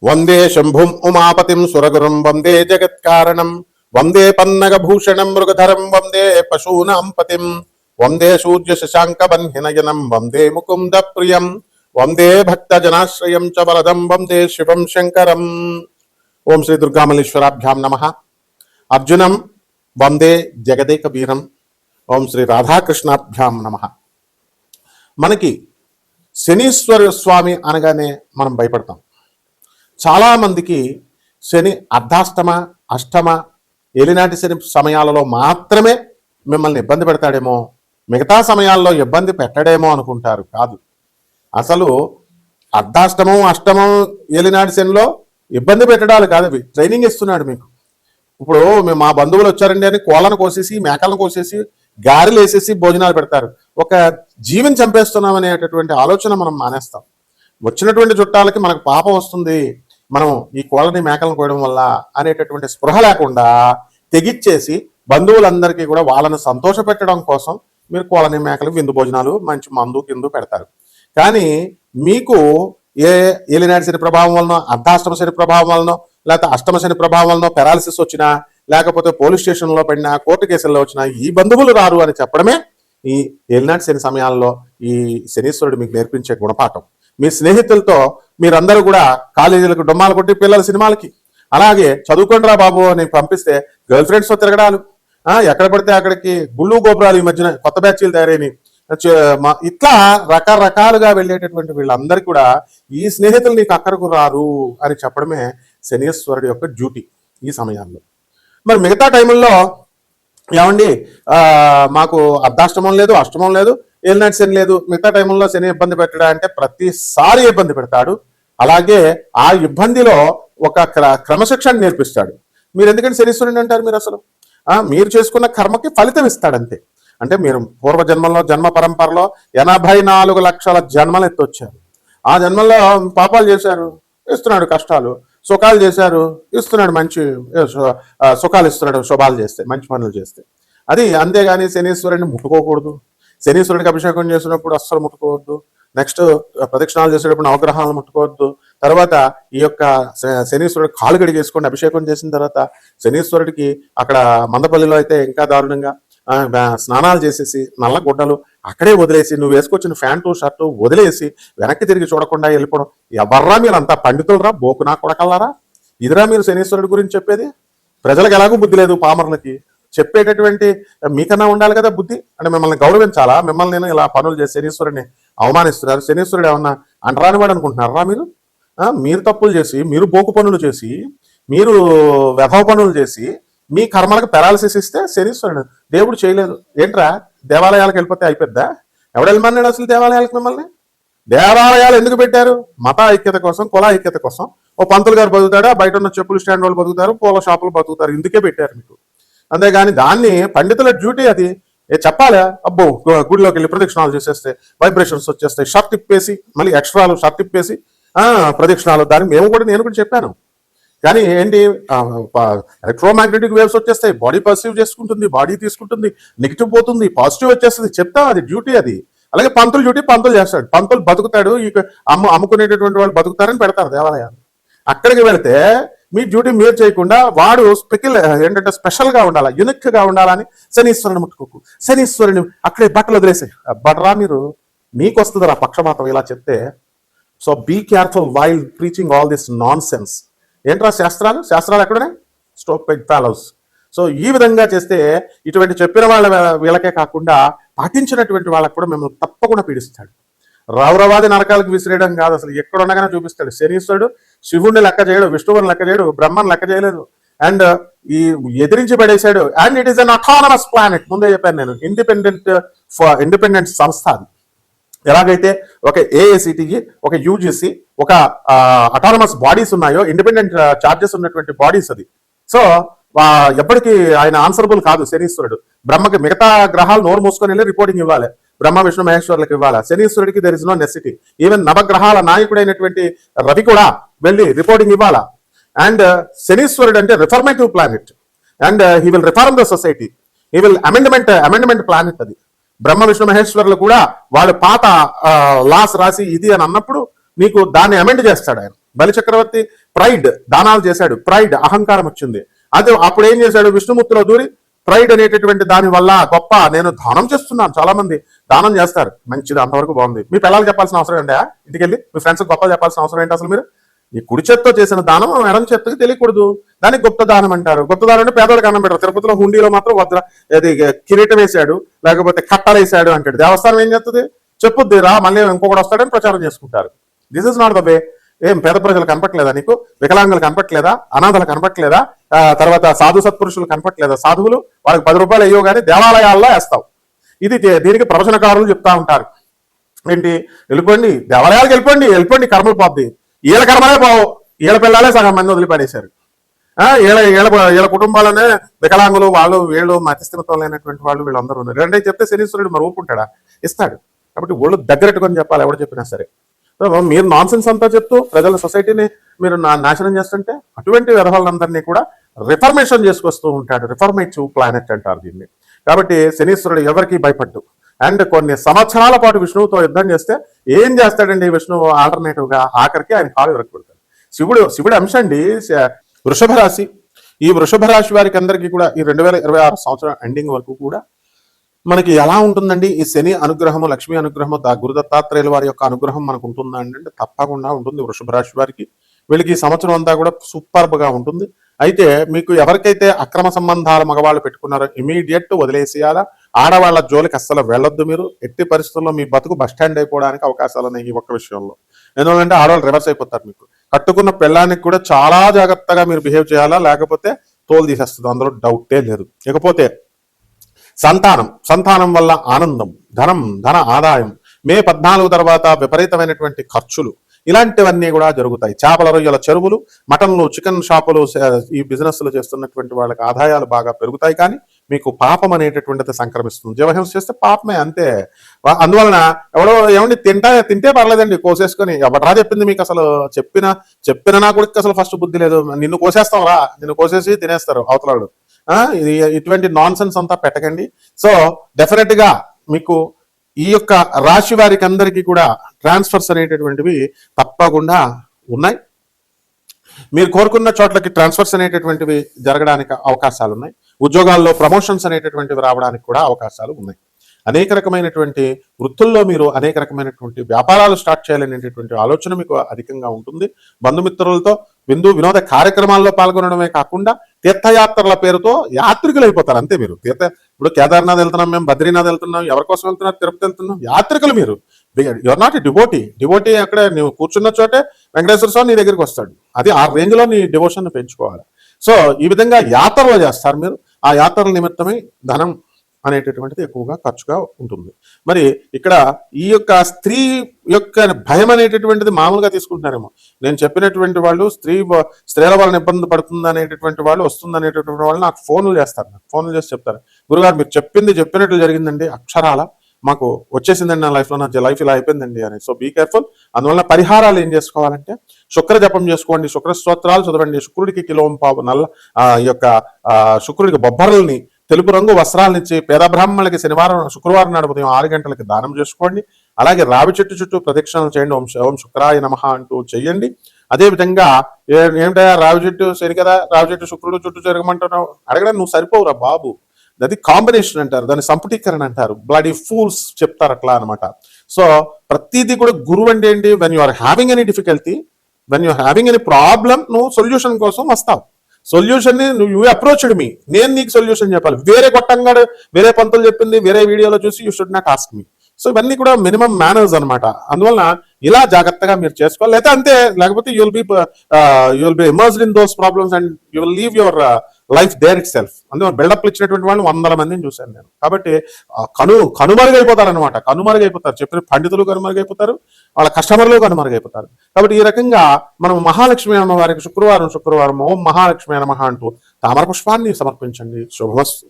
వందే శంభుం ఉమాపతిం సురగురుం వందే జగత్కారణం వందే పన్నగభూషణం మృగధరం వందే పశూనాం పతిం వందే సూర్య శశాంక బన్హినయనం వందే ముకుంద ప్రియం వందే భక్తజనాశ్రయం చ వరదం వందే శివం శంకరం. ఓం శ్రీ దుర్గామల్లేశ్వరాభ్యాం నమః. అర్జునం వందే జగదేక వీరం. ఓం శ్రీ రాధాకృష్ణాభ్యాం నమః. మనకి శనీశ్వర స్వామి అనగానే మనం భయపడతాం. చాలామందికి శని అర్ధాష్టమ అష్టమ ఏలినాటి శని సమయాలలో మాత్రమే మిమ్మల్ని ఇబ్బంది పెడతాడేమో, మిగతా సమయాల్లో ఇబ్బంది పెట్టడేమో అనుకుంటారు. కాదు, అసలు అర్ధాష్టమం అష్టమం ఏలినాటి శనిలో ఇబ్బంది పెట్టడాలు కాదు, అవి ట్రైనింగ్ ఇస్తున్నాడు మీకు. ఇప్పుడు మేము మా బంధువులు వచ్చారండి అని కోళ్ళను కోసేసి మేకలను కోసేసి గారెలు వేసేసి భోజనాలు పెడతారు. ఒక జీవిని చంపేస్తున్నాం అనేటటువంటి ఆలోచన మనం మానేస్తాం. వచ్చినటువంటి చుట్టాలకి మనకు పాపం వస్తుంది, మనం ఈ కోళ్ళని మేకలను కోయడం వల్ల అనేటటువంటి స్పృహ లేకుండా తెగిచ్చేసి బంధువులందరికీ కూడా వాళ్ళని సంతోష పెట్టడం కోసం మీరు కోళ్ళని మేకలు విందు భోజనాలు మంచి మందు కిందు పెడతారు. కానీ మీకు ఏ ఏలినాటి శని ప్రభావం వలన, అర్ధాష్టమ శని ప్రభావం వలన, లేకపోతే అష్టమ శని ప్రభావం వలన పెరాలసిస్ వచ్చినా, లేకపోతే పోలీస్ స్టేషన్లో పడినా, కోర్టు కేసుల్లో వచ్చినా ఈ బంధువులు రారు అని చెప్పడమే ఈ ఏలినాటి శని సమయాల్లో ఈ శనీశ్వరుడు మీకు నేర్పించే గుణపాఠం. మీ స్నేహితులతో మీరందరూ కూడా కాలేజీలకు డొమ్మాలు కొట్టి పిల్లల సినిమాలకి, అలాగే చదువుకోండిరా బాబు అని పంపిస్తే గర్ల్ ఫ్రెండ్స్తో తిరగడాలు, ఎక్కడ పడితే అక్కడికి గుళ్ళు గోపురాలు, ఈ మధ్యన కొత్త బ్యాచ్లు తయారైనవి, ఇట్లా రకరకాలుగా వెళ్ళేటటువంటి వీళ్ళందరికీ కూడా ఈ స్నేహితులు నీకు అక్కడకు రారు అని చెప్పడమే శనీశ్వరుడి యొక్క డ్యూటీ ఈ సమయాల్లో. మరి మిగతా టైంలో ఏమండి మాకు అర్ధాష్టమం లేదు, అష్టమం లేదు, ఏలినాటి శని లేదు, మిగతా టైంలో శని ఇబ్బంది పెట్టడా అంటే ప్రతిసారి ఇబ్బంది పెడతాడు. అలాగే ఆ ఇబ్బందిలో ఒక క్రమశిక్షణ నేర్పిస్తాడు. మీరు ఎందుకంటే శనీశ్వరుని అంటారు? మీరు అసలు మీరు చేసుకున్న కర్మకి ఫలితం ఇస్తాడంతే. అంటే మీరు పూర్వజన్మలో జన్మ పరంపరలో 84 లక్షల జన్మలు ఎత్తొచ్చారు. ఆ జన్మల్లో పాపాలు చేశారు, ఇస్తున్నాడు కష్టాలు, సుఖాలు చేశారు, ఇస్తున్నాడు మంచి సుఖాలు ఇస్తున్నాడు, శుభాలు చేస్తే, మంచి పనులు చేస్తే. అది అంతేగాని శనీశ్వరుని ముట్టుకోకూడదు. శనీశ్వరుడికి అభిషేకం చేసినప్పుడు అస్సలు ముట్టుకోవద్దు. నెక్స్ట్ ప్రదక్షిణాలు చేసేటప్పుడు నవగ్రహాలను ముట్టుకోవద్దు. తర్వాత ఈ యొక్క శనీశ్వరుడు కాలు గడిగేసుకోండి. అభిషేకం చేసిన తర్వాత శనీశ్వరుడికి అక్కడ మందపల్లిలో అయితే ఇంకా దారుణంగా స్నానాలు చేసేసి నల్ల గుడ్డలు అక్కడే వదిలేసి, నువ్వు వేసుకొచ్చిన ప్యాంటు షర్టు వదిలేసి వెనక్కి తిరిగి చూడకుండా వెళ్ళిపోవడం. ఎవర్రా మీరు అంతా పండితులరా, బోకునా కొడకల్లారా? ఇదిరా మీరు శనీశ్వరుడి గురించి చెప్పేది? ప్రజలకు ఎలాగూ బుద్ధి లేదు, పామరులకి చెప్పేటటువంటి మీకన్నా ఉండాలి కదా బుద్ధి. అంటే మిమ్మల్ని గౌరవించాలా? మిమ్మల్ని నేను ఇలా పనులు చేసి శనీశ్వరుడిని అవమానిస్తున్నారు. శనీశ్వరుడు ఏమన్నా అంటరాని వాడు అనుకుంటున్నారా మీరు? మీరు తప్పులు చేసి, మీరు బోకు పనులు చేసి, మీరు వ్యభవ పనులు చేసి మీ కర్మలకు పెరాలసిస్ ఇస్తే శనీశ్వరుడు దేవుడు చేయలేదు. ఏంట్రా దేవాలయాలకు వెళ్ళిపోతే అయిపోద్దా? ఎవడు వెళ్ళమన్నాడు అసలు దేవాలయాలకు? మిమ్మల్ని దేవాలయాలు ఎందుకు పెట్టారు? మత ఐక్యత కోసం, కుల ఐక్యత కోసం. ఓ పంతులు గారు బతుకుతాడా, బయట ఉన్న చెప్పులు స్టాండ్ వాళ్ళు బతుకుతారు, పూల షాపులు బతుకుతారు. ఇందుకే పెట్టారు మీకు. అంతేగాని దాన్ని పండితుల డ్యూటీ అది చెప్పాలా? అబ్బో గుడిలోకి వెళ్ళి ప్రదక్షిణాలు చేసేస్తే వైబ్రేషన్స్ వచ్చేస్తాయి, షర్ట్ ఇప్పేసి మళ్ళీ ఎక్స్ట్రాలు షర్ట్ ఇప్పేసి ప్రదక్షిణాలు. దాన్ని నేను కూడా చెప్పాను. కానీ ఏంటి, ఎలక్ట్రోమాగ్నెటిక్ వేవ్స్ వచ్చేస్తాయి, బాడీ పర్సీవ్ చేసుకుంటుంది, బాడీ తీసుకుంటుంది, నెగిటివ్ పోతుంది, పాజిటివ్ వచ్చేస్తుంది. చెప్తాం, అది డ్యూటీ అది. అలాగే పంతులు డ్యూటీ పంతులు చేస్తాడు. పంతులు బతుకుతాడు, ఇక అమ్ముకునేటటువంటి వాళ్ళు బతుకుతారని పెడతారు దేవాలయాలు. అక్కడికి వెళితే మీ డ్యూటీ మీరు చేయకుండా వాడు ఏంటంటే స్పెషల్గా ఉండాలా, యూనిక్గా ఉండాలని శనీశ్వరుని ముట్టుకోకు, శనీశ్వరుని అక్కడే బట్టలు వదిలేసాయి. బట్రా మీరు, మీకు వస్తుంది రా పక్షపాతం ఇలా చెప్తే. So be careful while preaching all this nonsense. ఏంట్రా శాస్త్రాలు ఎక్కడనే? స్టోపెడ్ ఫెలోస్. సో ఈ విధంగా చేస్తే ఇటువంటి చెప్పిన వీళ్ళకే కాకుండా పాటించినటువంటి వాళ్ళకు కూడా మిమ్మల్ని తప్పకుండా పీడిస్తాడు. రౌరవాది నరకాలకు విసిరేయడం కాదు, అసలు ఎక్కడ ఉండగానే చూపిస్తాడు. శనీశ్వరుడు శివుడిని లెక్క చేయడు, విష్ణువుని లెక్క చేయడు, బ్రహ్మను లెక్క చేయలేదు, అండ్ ఈ ఎదిరించి పడేశాడు. And it is an autonomous planet. ముందే చెప్పాను నేను, ఇండిపెండెంట్ సంస్థ అది. ఎలాగైతే ఒక ఏఐసిటికి, ఒక యూజిసి, ఒక అటానమస్ బాడీస్ ఉన్నాయో, ఇండిపెండెంట్ చార్జెస్ ఉన్నటువంటి బాడీస్ అది. సో ఎప్పటికీ ఆయన ఆన్సరబుల్ కాదు శనీశ్వరుడు. బ్రహ్మకి మిగతా గ్రహాలు నోరు మూసుకొని వెళ్ళి రిపోర్టింగ్ ఇవ్వాలి, బ్రహ్మ విష్ణు మహేశ్వరులకు ఇవ్వాలి. శనీశ్వరుడికి there is no necessity. Even నవగ్రహాల నాయకుడైనటువంటి రవి కూడా వెళ్ళి రిపోర్టింగ్ ఇవ్వాలా. అండ్ శనీశ్వరుడు అంటే reformative planet, and he will reform the society, he will amendment planet అది. బ్రహ్మ విష్ణు మహేశ్వరులు కూడా వాళ్ళు పాత లాస్ రాసి ఇది అని అన్నప్పుడు నీకు దాన్ని అమెండ్ చేస్తాడు ఆయన. బలి చక్రవర్తి ప్రైడ్ దానాలు చేశాడు, ప్రైడ్ అహంకారం వచ్చింది. అదే అప్పుడు ఏం చేశాడు, విష్ణుమూర్తిలో దూరి ప్రైడ్ అనేటటువంటి దాని వల్ల గొప్ప నేను దానం చేస్తున్నాను, చాలా మంది దానం చేస్తారు, మంచిది, అంతవరకు బాగుంది. మీ పిల్లలు చెప్పాల్సిన అవసరం ఏంటా, ఇంటికెళ్ళి మీ ఫ్రెండ్స్ గొప్ప చెప్పాల్సిన అవసరం ఏంటి అసలు? మీరు ఈ కుడి చేత్తో చేసిన దానం ఎడం చేత్తకి తెలియకూడదు, దానికి గుప్త దానం అంటారు. గుప్త దానం అంటే పేదవాళ్ళకి అన్నం పెట్టారు. తిరుపతిలో హుండీలో మాత్రం వద్ద అది కిరీటం వేసాడు, లేకపోతే కట్టలు వేసాడు అంటాడు. దేవస్థానం ఏం చేస్తుంది, చెప్పుద్ది రా మళ్ళీ ఇంకొకటి వస్తాడని ప్రచారం చేసుకుంటారు. This is not the way. ఏం పేద ప్రజలు కనపట్లేదా నీకు, వికలాంగులు కనపట్లేదా, అనాథలు కనపట్లేదా, తర్వాత సాధు సత్పురుషులు కనపట్లేదా, సాధువులు వాళ్ళకి 10 రూపాయలు అయ్యో కానీ దేవాలయాల్లో వేస్తావు. ఇది దీనికి ప్రవచనకారులు చెప్తా ఉంటారు. ఏంటి, వెళ్ళిపోండి దేవాలయాలకు, వెళ్ళిపోండి కర్మలు పోద్ది. వీళ్ళ కర్మలే పోవు, వీళ్ళ పిల్లలే సగం మంది వదిలిపడేశారు. వీళ్ళ కుటుంబాలనే వికలాంగులు, వాళ్ళు వీళ్ళు మతిస్థిమితం లేనటువంటి వాళ్ళు వీళ్ళందరూ ఉన్నారు. రెండే చెప్తే శనీశ్వరుడు మరి ఊపుకుంటాడా, ఇస్తాడు. కాబట్టి ఒళ్ళు దగ్గరెట్టుకొని చెప్పాలి ఎవడు చెప్పినా సరే. మీరు నాన్ సెన్స్ అంతా చెప్తూ ప్రజల సొసైటీని మీరు నాశనం చేస్తుంటే అటువంటి వ్యవహారాలందరినీ కూడా రిఫర్మేషన్ చేసుకొస్తూ ఉంటాడు. రిఫర్మేటివ్ ప్లానెట్ అంటారు దీన్ని. కాబట్టి శనీశ్వరుడు ఎవరికి భయపడ్డు. అండ్ కొన్ని సంవత్సరాల పాటు విష్ణువుతో యుద్ధం చేస్తే ఏం చేస్తాడండి విష్ణువు, ఆల్టర్నేటివ్ గా ఆఖరికి ఆయన కాలు విరగొడతాడు. శివుడు అంశ అండి వృషభ రాశి. ఈ వృషభ రాశి వారికి అందరికీ కూడా ఈ 2026 సంవత్సరం ఎండింగ్ వరకు కూడా మనకి ఎలా ఉంటుందండి ఈ శని అనుగ్రహము, లక్ష్మీ అనుగ్రహము, గురు దత్తాత్రేయుల వారి యొక్క అనుగ్రహం మనకు ఉంటుందా అంటే తప్పకుండా ఉంటుంది. వృషభ రాశి వారికి వీళ్ళకి ఈ సంవత్సరం అంతా కూడా సూపర్బ్ గా ఉంటుంది. అయితే మీకు ఎవరికైతే అక్రమ సంబంధాలు మగవాళ్ళు పెట్టుకున్నారో ఇమీడియట్ వదిలేసేయాలా. ఆడవాళ్ళ జోలికి అస్సలు వెళ్ళొద్దు. మీరు ఎట్టి పరిస్థితుల్లో మీ బతుకు బస్టాండ్ అయిపోవడానికి అవకాశాలు ఉన్నాయి ఈ ఒక్క విషయంలో. ఎందుకంటే ఆడవాళ్ళు రివర్స్ అయిపోతారు. మీకు కట్టుకున్న పెళ్ళానికి కూడా చాలా జాగ్రత్తగా మీరు బిహేవ్ చేయాలా, లేకపోతే తోలు తీసేస్తుంది, అందులో డౌటే లేదు. ఇకపోతే సంతానం వల్ల ఆనందం, ధన ఆదాయం, మే 14 తర్వాత విపరీతమైనటువంటి ఖర్చులు, ఇలాంటివన్నీ కూడా జరుగుతాయి. చేపల రొయ్యల చెరువులు, మటన్లు, చికెన్ షాపులు, ఈ బిజినెస్లు చేస్తున్నటువంటి వాళ్ళకి ఆదాయాలు బాగా పెరుగుతాయి. కానీ మీకు పాపం అనేటటువంటిది సంక్రమిస్తుంది. జీవహింస చేస్తే పాపమే, అంతే. అందువలన ఎవడో ఏమండి తింటే పర్లేదండి, కోసేసుకొని. ఎవడరా చెప్పింది మీకు అసలు? చెప్పిన నా కొడుకు అసలు ఫస్ట్ బుద్ధి లేదు. నిన్ను కోసేస్తాం రా, నిన్ను కోసేసి తినేస్తారు అవతలాడు. ఇటువంటి నాన్ సెన్స్ అంతా పెట్టకండి. సో డెఫినెట్ గా మీకు ఈ యొక్క రాశి వారికి అందరికీ కూడా ట్రాన్స్ఫర్స్ అనేటటువంటివి తప్పకుండా ఉన్నాయి. మీరు కోరుకున్న చోట్లకి ట్రాన్స్ఫర్స్ అనేటటువంటివి జరగడానికి అవకాశాలు ఉన్నాయి. ఉద్యోగాల్లో ప్రమోషన్స్ అనేటటువంటివి రావడానికి కూడా అవకాశాలు ఉన్నాయి. అనేక రకమైనటువంటి వృత్తుల్లో మీరు అనేక రకమైనటువంటి వ్యాపారాలు స్టార్ట్ చేయాలనేటటువంటి ఆలోచన మీకు అధికంగా ఉంటుంది. బంధుమిత్రులతో వినోద కార్యక్రమాల్లో పాల్గొనడమే కాకుండా తీర్థయాత్రల పేరుతో యాత్రికులు అయిపోతారు. అంతే. మీరు ఇప్పుడు కేదార్నాథ్ వెళ్తున్నాం, మేము బద్రీనాథ్ వెళ్తున్నాం, ఎవరి కోసం వెళ్తున్నారు, తిరుపతి వెళ్తున్నాం, యాత్రికులు మీరు. యువర్ నాట్ డివోటీ అక్కడ నువ్వు కూర్చున్న చోటే వెంకటేశ్వర స్వామి నీ దగ్గరికి వస్తాడు. అది ఆ రేంజ్ లో నీ డివోషన్ పెంచుకోవాలి. సో ఈ విధంగా యాత్రలు చేస్తారు మీరు. ఆ యాత్రల నిమిత్తమై ధనం అనేటటువంటిది ఎక్కువగా ఖర్చుగా ఉంటుంది. మరి ఇక్కడ ఈ యొక్క స్త్రీ యొక్క భయం అనేటటువంటిది మామూలుగా తీసుకుంటున్నారేమో. నేను చెప్పినటువంటి వాళ్ళు స్త్రీల వాళ్ళని ఇబ్బంది పడుతుంది అనేటటువంటి వాళ్ళు, వస్తుంది అనేటటువంటి వాళ్ళు నాకు ఫోన్లు చేస్తారు. ఫోన్లు చేసి చెప్తారు, గురుగారు మీరు చెప్పినట్లు జరిగిందండి, అక్షరాల మాకు వచ్చేసిందండి నా లైఫ్లో, నా లైఫ్ ఇలా అయిపోయిందండి అని. So be careful. అందువల్ల పరిహారాలు ఏం చేసుకోవాలంటే శుక్ర జపం చేసుకోండి, శుక్ర స్తోత్రాలు చదవండి, శుక్రుడికి కిలోంపావు నల్ల ఈ యొక్క శుక్రుడికి బొబ్బరల్ని, తెలుపు రంగు వస్త్రాలనిచ్చి పేద బ్రాహ్మణులకి శుక్రవారం నాడు ఉదయం 6 గంటలకి దానం చేసుకోండి. అలాగే రావి చెట్టు చుట్టూ ప్రదక్షిణలు చేయండి, ఓం శుక్రాయ నమః అంటూ చెయ్యండి. అదేవిధంగా ఏమిటయా రావి చెట్టు సరి కదా, రావి చెట్టు శుక్రుడు చుట్టూ జరగమంటున్నావు అడగడానికి నువ్వు సరిపోవురా బాబు. అది కాంబినేషన్ అంటారు, దాన్ని సంపుటీకరణ అంటారు. బ్లడీ ఫూల్స్ చెప్తారు అట్లా అనమాట. సో ప్రతిదీ కూడా గురువు అంటే ఏంటి, when you are having any difficulty, when you are having any problem, నువ్వు సొల్యూషన్ కోసం వస్తావు. సొల్యూషన్ ని నువ్వు అప్రోచ్డ్ మీ, నేను నీకు సొల్యూషన్ చెప్పాలి. వేరే గొట్టంగా వేరే పంతులు చెప్పింది వేరే వీడియోలో చూసి you should not ask me. So ఇవన్నీ కూడా మినిమం మేనర్స్ అనమాట. అందువలన ఇలా జాగ్రత్తగా మీరు చేసుకోవాలి. లేకపోతే అంతే, లేకపోతే you will be immersed in those problems and you will leave your life there itself. అందువల్ల బిల్డప్లు ఇచ్చినటువంటి వాళ్ళు 100 మందిని చూశాను నేను. కాబట్టి కనుమరుగైపోతారు అనమాట. కనుమరుగైపోతారు, చెప్పిన పండితులు కనుమరుగైపోతారు, వాళ్ళ కస్టమర్లు కనుమరుగైపోతారు. కాబట్టి ఈ రకంగా మనం మహాలక్ష్మి అమ్మవారికి శుక్రవారం ఓం మహాలక్ష్మి నమః అంటూ తామర పుష్పాన్ని సమర్పించండి. శుభమస్తు.